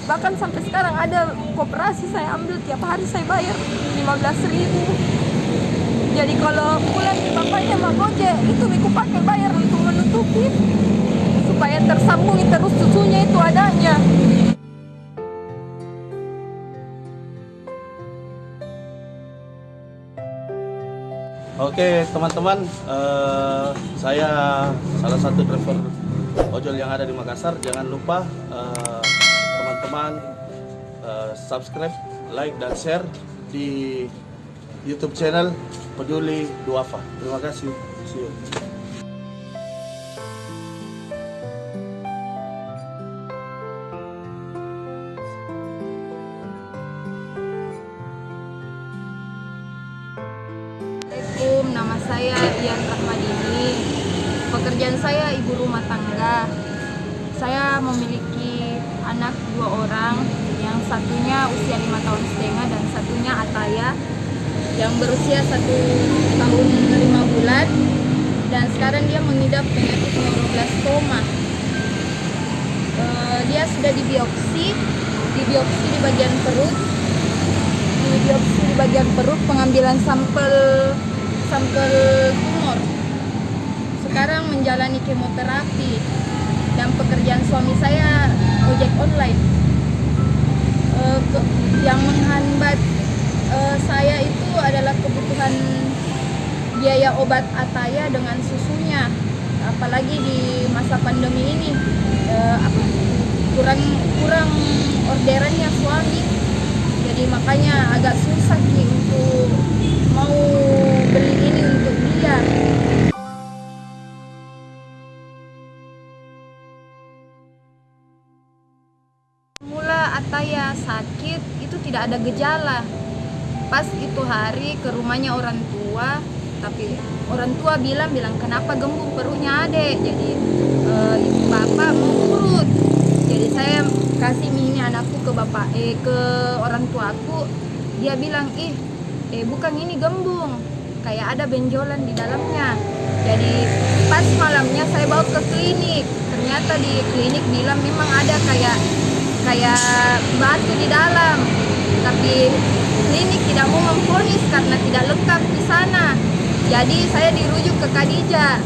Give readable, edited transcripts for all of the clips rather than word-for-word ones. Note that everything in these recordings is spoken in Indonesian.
Bahkan sampai sekarang ada koperasi saya ambil, tiap hari saya bayar 15.000. Jadi kalau bulan bapaknya mau gojek, itu aku pakai bayar untuk menutupi supaya tersambung terus susunya itu adanya. Oke teman-teman, saya salah satu driver ojol yang ada di Makassar. Jangan lupa teman-teman subscribe, like, dan share di YouTube channel Peduli Duafa. Terima kasih. See you. Assalamualaikum, nama saya Ian Rahmadini. Pekerjaan saya ibu rumah tangga. Saya memiliki anak 2 orang, yang satunya usia 5,5 tahun dan satunya Ataya yang berusia 1 tahun 5 bulan, dan sekarang dia mengidap penyakit neuroblastoma. Dia sudah dibiopsi di bagian perut, pengambilan sampel tumor. Sekarang menjalani kemoterapi, dan pekerjaan suami saya ojek online. Yang menghambat saya itu adalah kebutuhan biaya obat Ataya dengan susunya, apalagi di masa pandemi ini. Kurang orderannya suami, jadi makanya agak susah untuk mau beli ini untuk dia. Mula Ataya sakit itu tidak ada gejala. Pas itu hari ke rumahnya orang tua, tapi orang tua bilang kenapa gembung perutnya adek. Jadi bapak mau urut. Jadi saya kasih ini anakku ke ke orang tua aku. Dia bilang bukan ini gembung, kayak ada benjolan di dalamnya. Jadi pas malamnya saya bawa ke klinik. Ternyata di klinik bilang memang ada kayak batu di dalam, tapi klinik tidak mau memvonis karena tidak lengkap di sana. Jadi saya dirujuk ke Khadijah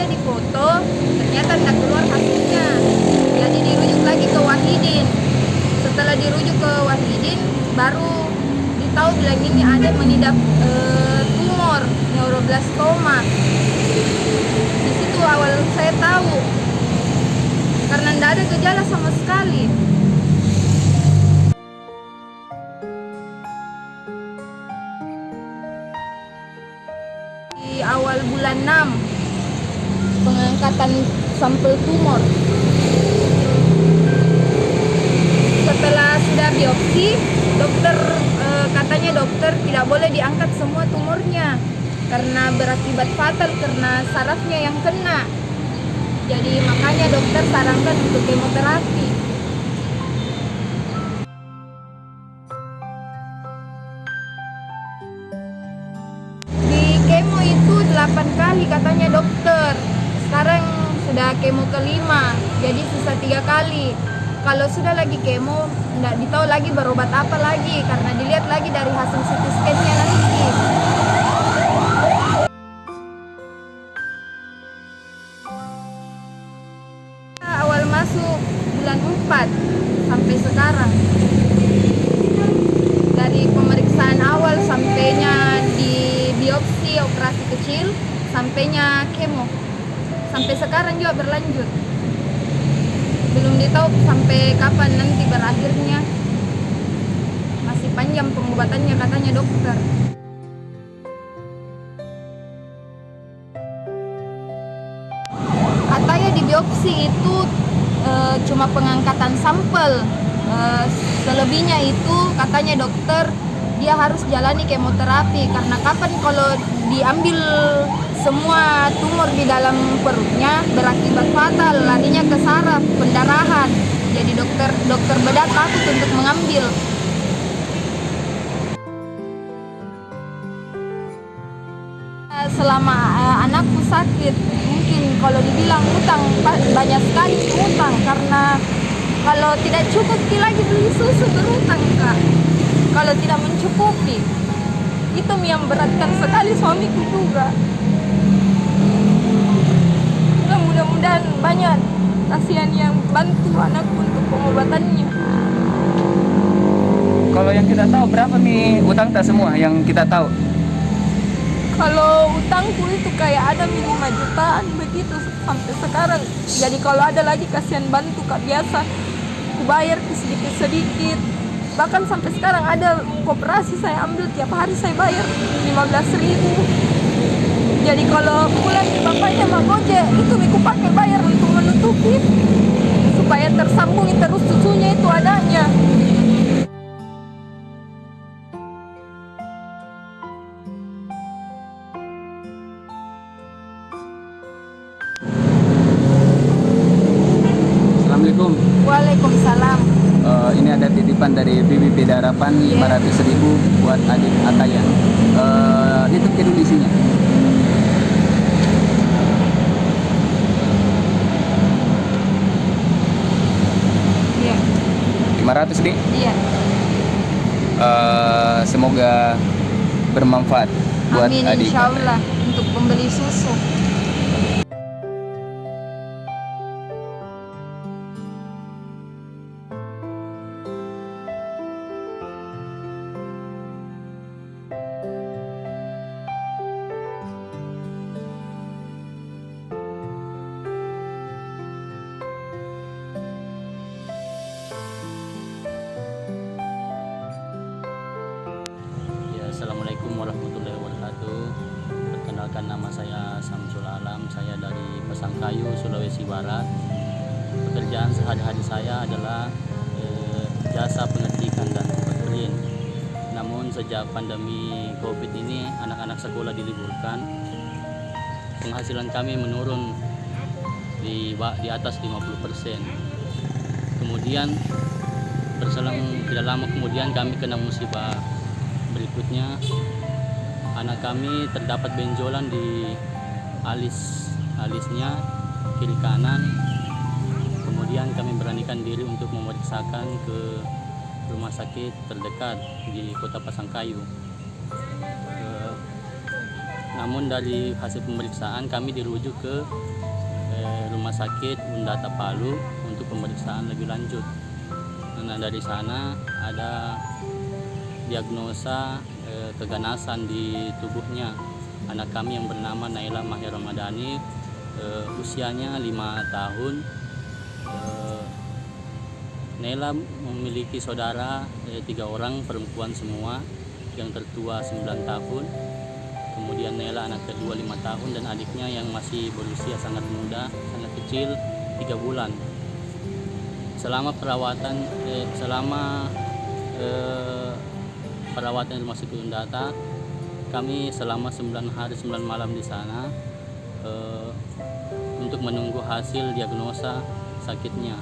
difoto, ternyata tidak keluar hasilnya. Jadi dirujuk lagi ke Wahidin. Setelah dirujuk ke Wahidin, baru ditahu bilang ini ada mengidap tumor neuroblastoma. Di situ awal saya tahu, karena tidak ada gejala sama sekali. Di awal bulan 6 pengangkatan sampel tumor. Setelah sudah biopsi, katanya dokter tidak boleh diangkat semua tumornya karena berakibat fatal karena sarafnya yang kena. Jadi makanya dokter sarankan untuk kemoterapi. Di kemo itu 8 kali katanya dokter. Sekarang sudah kemo ke-5, jadi sisa 3 kali. Kalau sudah lagi kemo, tidak ditahu lagi berobat apa lagi, karena dilihat lagi dari hasil CT scan-nya nanti. Awal masuk bulan 4 sampai sekarang. Dari pemeriksaan awal sampainya di biopsi operasi kecil, sampainya kemo. Sampai sekarang juga berlanjut. Belum ditahu sampai kapan nanti berakhirnya. Masih panjang pengobatannya katanya dokter. Ataya di biopsi itu cuma pengangkatan sampel. Selebihnya itu katanya dokter dia harus jalani kemoterapi, karena kapan kalau diambil semua tumor di dalam perutnya berakibat fatal, larinya ke saraf, pendarahan. Jadi dokter bedah takut untuk mengambil. Selama anakku sakit, mungkin kalau dibilang utang banyak sekali utang, karena Kalau tidak cukup lagi beli susu berutang Kak. Kalau tidak mencukupi, itu yang beratkan sekali suamiku juga. Ya, mudah-mudahan banyak kasihan yang bantu anakku untuk pengobatannya. Kalau yang kita tahu berapa nih utang tak semua yang kita tahu? Kalau utangku itu kayak ada 5 jutaan begitu sampai sekarang. Jadi kalau ada lagi kasihan bantu Kak, biasa aku bayar sedikit-sedikit. Bahkan sampai sekarang ada koperasi saya ambil, tiap hari saya bayar 15.000. Jadi kalau pulang bapaknya mau gojek, itu aku pakai bayar untuk menutupi supaya tersambung terus susunya itu adanya. Assalamualaikum. Waalaikumsalam. Ini ada titipan dari BBP Harapan 500.000 buat adik Ataya. Itu dulu isinya. Iya. 500 nih. Iya. Semoga bermanfaat buat Amin, adik. insya Allah untuk pembeli susu. Assalamualaikum warahmatullahi wabarakatuh. Perkenalkan, nama saya Samsul Alam. Saya dari Pasangkayu, Sulawesi Barat. Pekerjaan sehari-hari saya adalah jasa pengetikan dan pembelian. Namun sejak pandemi COVID ini, anak-anak sekolah diliburkan. Penghasilan kami menurun di atas 50%. Kemudian berselang tidak lama kemudian kami kena musibah berikutnya. Anak kami terdapat benjolan di alisnya kiri kanan. Kemudian kami beranikan diri untuk memeriksakan ke rumah sakit terdekat di Kota Pasangkayu. Namun dari hasil pemeriksaan kami dirujuk ke rumah sakit Undata Palu untuk pemeriksaan lebih lanjut. Nah, dari sana ada diagnosa keganasan di tubuhnya anak kami yang bernama Naila Mahir Ramadhani, usianya 5 tahun. Naila memiliki saudara 3 orang, perempuan semua, yang tertua 9 tahun. Kemudian Naila anak kedua 5 tahun dan adiknya yang masih berusia sangat muda, sangat kecil, 3 bulan. Selama perawatan perawatan di rumah sakit Undata, kami selama 9 hari 9 malam di sana untuk menunggu hasil diagnosa sakitnya.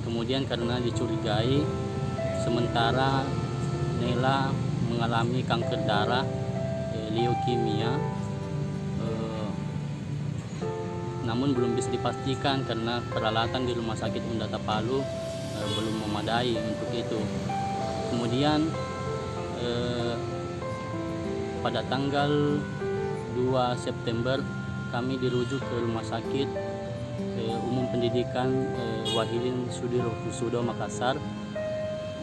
Kemudian karena dicurigai sementara Naila mengalami kanker darah, leukemia, namun belum bisa dipastikan karena peralatan di rumah sakit Undata Palu belum memadai untuk itu. Kemudian pada tanggal 2 September kami dirujuk ke Rumah Sakit Umum Pendidikan Wahidin Sudirohusodo Makassar,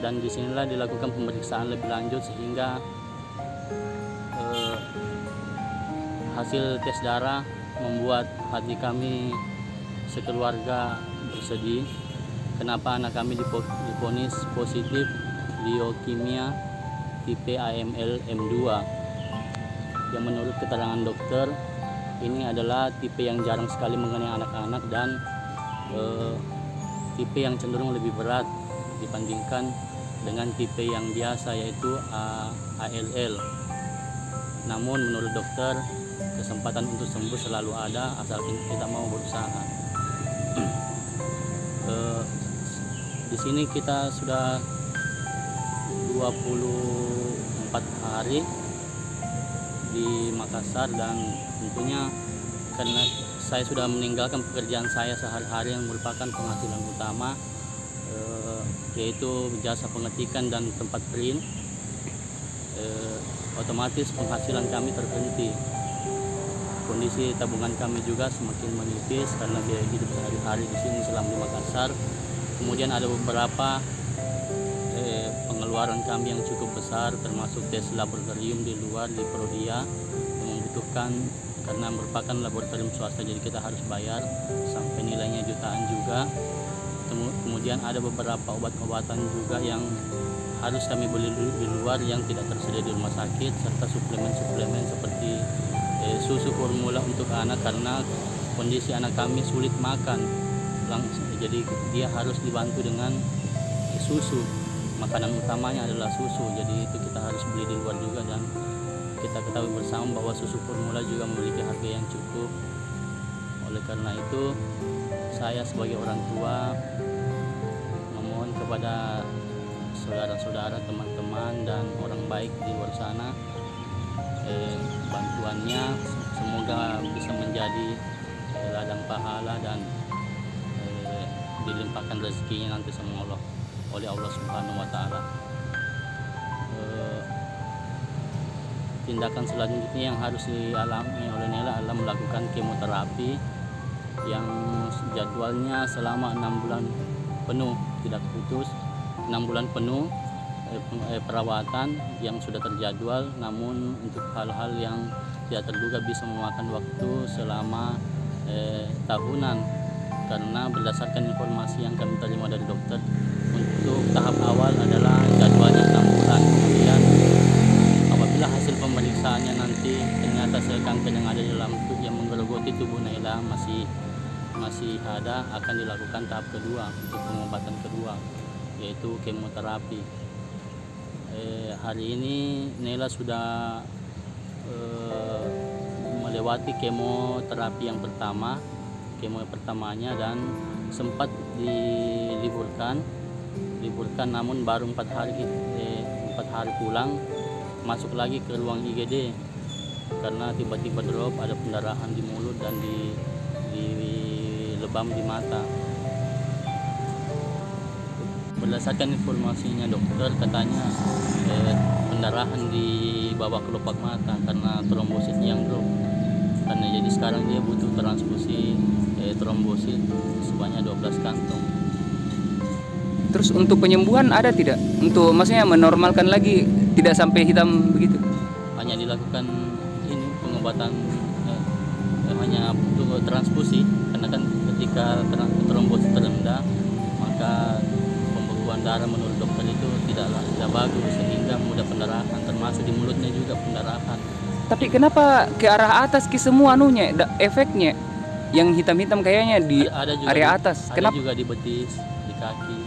dan disinilah dilakukan pemeriksaan lebih lanjut sehingga hasil tes darah membuat hati kami sekeluarga bersedih. Kenapa anak kami divonis positif leukemia tipe AML M2, yang menurut keterangan dokter ini adalah tipe yang jarang sekali mengenai anak-anak dan tipe yang cenderung lebih berat dibandingkan dengan tipe yang biasa yaitu ALL. Namun menurut dokter kesempatan untuk sembuh selalu ada asal kita mau berusaha. Di sini kita sudah 24 hari di Makassar, dan tentunya karena saya sudah meninggalkan pekerjaan saya sehari-hari yang merupakan penghasilan utama, yaitu jasa pengetikan dan tempat print, otomatis penghasilan kami terhenti. Kondisi tabungan kami juga semakin menipis karena biaya hidup sehari-hari di sini selama di Makassar. Kemudian ada beberapa pengeluaran kami yang cukup besar, termasuk tes laboratorium di luar di Prodia yang membutuhkan, karena merupakan laboratorium swasta, jadi kita harus bayar sampai nilainya jutaan juga. Kemudian ada beberapa obat-obatan juga yang harus kami beli di luar yang tidak tersedia di rumah sakit, serta suplemen-suplemen seperti susu formula untuk anak, karena kondisi anak kami sulit makan langsung, jadi dia harus dibantu dengan susu. Makanan utamanya adalah susu, jadi itu kita harus beli di luar juga, dan kita ketahui bersama bahwa susu formula juga memiliki harga yang cukup. Oleh karena itu, saya sebagai orang tua memohon kepada saudara-saudara, teman-teman, dan orang baik di luar sana, bantuannya semoga bisa menjadi ladang pahala dan dilimpahkan rezekinya nanti sama Allah, oleh Allah Subhanahu wa Ta'ala. Tindakan selanjutnya yang harus dialami oleh Nela adalah melakukan kemoterapi yang jadwalnya selama 6 bulan penuh, tidak putus, 6 bulan penuh perawatan yang sudah terjadwal, namun untuk hal-hal yang tidak terduga bisa memakan waktu selama tahunan, karena berdasarkan informasi yang kami terima dari dokter, untuk tahap awal adalah jadwalnya 6 bulan. Kemudian apabila hasil pemeriksaannya nanti ternyata sel kanker yang ada di dalam tubuh yang menggerogoti tubuh Naila masih ada, akan dilakukan tahap kedua untuk pengobatan kedua, yaitu kemoterapi. Hari ini Naila sudah melewati kemoterapi yang pertamanya, dan sempat diliburkan, namun baru 4 hari pulang, masuk lagi ke ruang IGD karena tiba-tiba drop, ada pendarahan di mulut dan di lebam di mata. Berdasarkan informasinya dokter, katanya pendarahan di bawah kelopak mata karena trombosit yang drop. Karena jadi sekarang dia butuh transfusi trombosit sebanyak 12 kantong. Terus untuk penyembuhan ada tidak? Untuk maksudnya menormalkan lagi, tidak sampai hitam begitu? Hanya dilakukan ini pengobatan, hanya untuk transfusi, karena kan ketika trombosit terendah, maka pembekuan darah menurut dokter itu tidak bagus, sehingga mudah pendarahan, termasuk di mulutnya juga pendarahan. Tapi Kenapa ke arah atas ke semua anunya, efeknya? Yang hitam-hitam kayaknya di ada juga area atas. Ada Kenapa? juga di betis, di kaki.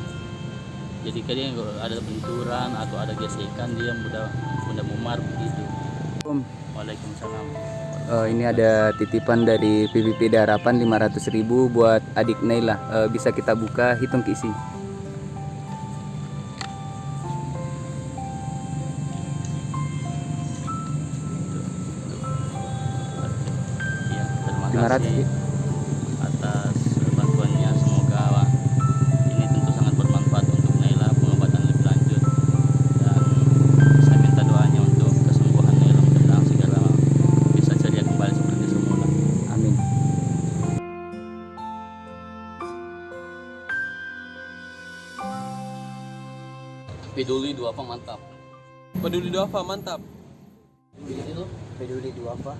Jadi kadang kalau ada benturan atau ada gesekan, dia mudah memar begitu. Waalaikumsalam. Ini ada titipan dari PBP Darapan 500.000 buat adik Naila. Bisa kita buka, hitung isi. Ya, terima 500. kasih atas bantuannya. Semoga ini tentu sangat bermanfaat untuk Naila, pengobatan lebih lanjut, dan saya minta doanya untuk kesembuhan Naila, mudah-mudahan segera bisa ceria kembali seperti semula. Amin. Peduli Duafa mantap. Peduli Duafa mantap. Peduli Duafa.